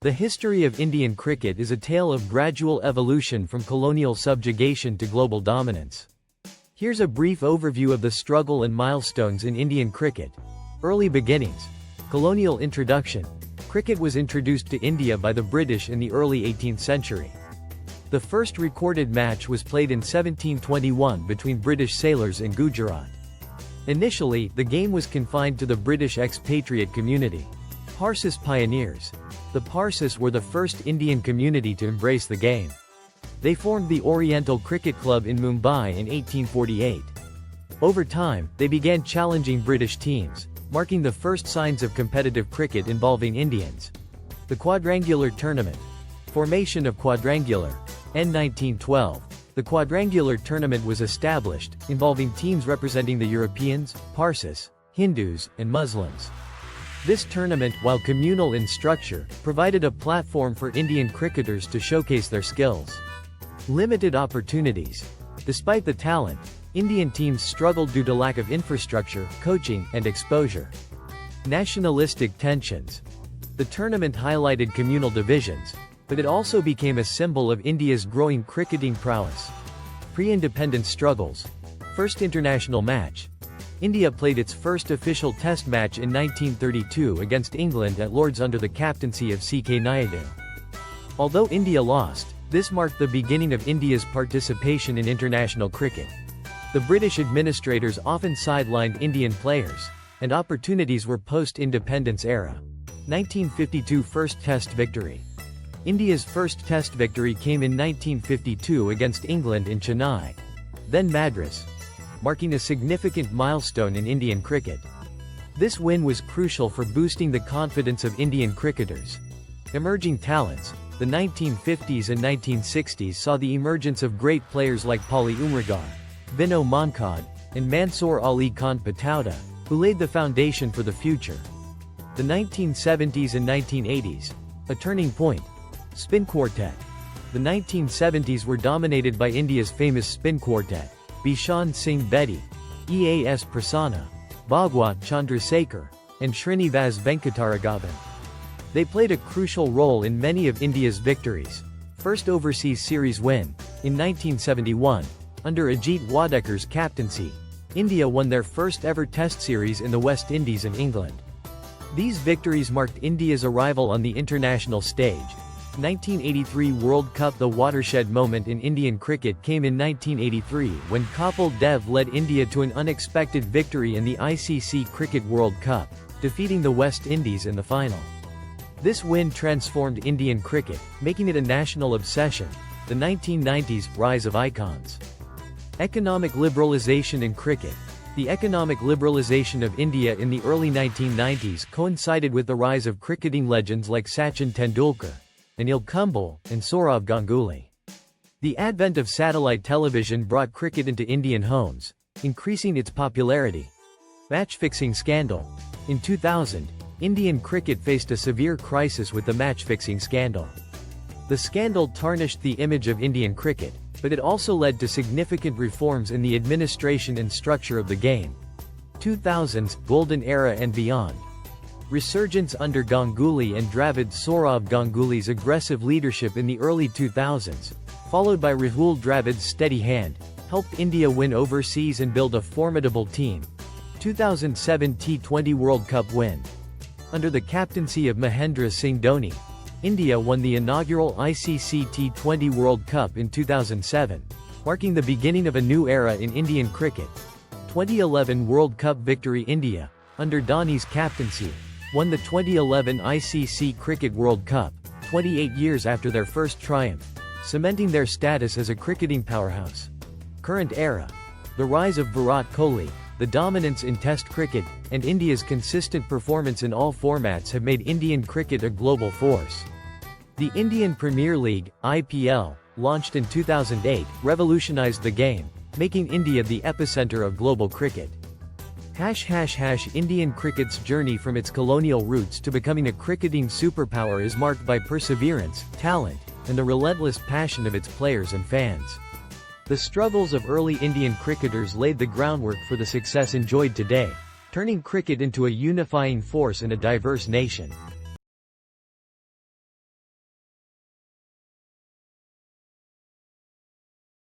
The history of Indian cricket is a tale of gradual evolution from colonial subjugation to global dominance. Here's a brief overview of the struggle and milestones in Indian cricket. Early beginnings. Colonial introduction. Cricket was introduced to India by the British in the early 18th century. The first recorded match was played in 1721 between British sailors in Gujarat. Initially, the game was confined to the British expatriate community. Parsis pioneers. The Parsis were the first Indian community to embrace the game. They formed the Oriental Cricket Club in Mumbai in 1848. Over time, they began challenging British teams, marking the first signs of competitive cricket involving Indians. The Quadrangular Tournament. Formation of Quadrangular. In 1912, the Quadrangular Tournament was established, involving teams representing the Europeans, Parsis, Hindus, and Muslims. This tournament, while communal in structure, provided a platform for Indian cricketers to showcase their skills. Limited opportunities. Despite the talent, Indian teams struggled due to lack of infrastructure, coaching, and exposure. Nationalistic tensions. The tournament highlighted communal divisions, but it also became a symbol of India's growing cricketing prowess. Pre-independence struggles. First international match. India played its first official test match in 1932 against England at Lord's under the captaincy of C.K. Naidu. Although India lost, this marked the beginning of India's participation in international cricket. The British administrators often sidelined Indian players, and opportunities were post-independence era. 1952 First Test victory. India's first Test victory came in 1952 against England in Chennai, then Madras, marking a significant milestone in Indian cricket. This win was crucial for boosting the confidence of Indian cricketers. Emerging talents. The 1950s and 1960s saw the emergence of great players like Pali Umrigar, Vinod Moncade, and Mansoor Ali Khan Patauda, who laid the foundation for the future. The 1970s and 1980s. A turning point. Spin Quartet. The 1970s were dominated by India's famous spin quartet, Bishan Singh Bedi, Eas Prasanna, Bhagwat Chandrasekhar, and Srinivas Venkataragavan. They played a crucial role in many of India's victories. First overseas series win. In 1971, under Ajit Wadekar's captaincy, India won their first ever test series in the West Indies and England. These victories marked India's arrival on the international stage. 1983 World Cup. The watershed moment in Indian cricket came in 1983 when Kapil Dev led India to an unexpected victory in the ICC Cricket World Cup, defeating the West Indies in the final. This win transformed Indian cricket, making it a national obsession. The 1990s Rise of icons. Economic liberalization in cricket. The economic liberalization of India in the early 1990s coincided with the rise of cricketing legends like Sachin Tendulkar, Anil Kumble, and Sourav Ganguly. The advent of satellite television brought cricket into Indian homes, increasing its popularity. Match-fixing scandal. In 2000, Indian cricket faced a severe crisis with the match-fixing scandal. The scandal tarnished the image of Indian cricket, but it also led to significant reforms in the administration and structure of the game. 2000s, golden era and beyond. Resurgence under Ganguly and Dravid. Sourav Ganguly's aggressive leadership in the early 2000s, followed by Rahul Dravid's steady hand, helped India win overseas and build a formidable team. 2007 T20 World Cup win. Under the captaincy of Mahendra Singh Dhoni, India won the inaugural ICC T20 World Cup in 2007, marking the beginning of a new era in Indian cricket. 2011 World Cup victory. India, under Dhoni's captaincy, won the 2011 ICC Cricket World Cup, 28 years after their first triumph, cementing their status as a cricketing powerhouse. Current era. The rise of Virat Kohli, the dominance in Test cricket, and India's consistent performance in all formats have made Indian cricket a global force. The Indian Premier League, IPL, launched in 2008, revolutionized the game, making India the epicenter of global cricket. Indian cricket's journey from its colonial roots to becoming a cricketing superpower is marked by perseverance, talent, and the relentless passion of its players and fans. The struggles of early Indian cricketers laid the groundwork for the success enjoyed today, turning cricket into a unifying force in a diverse nation.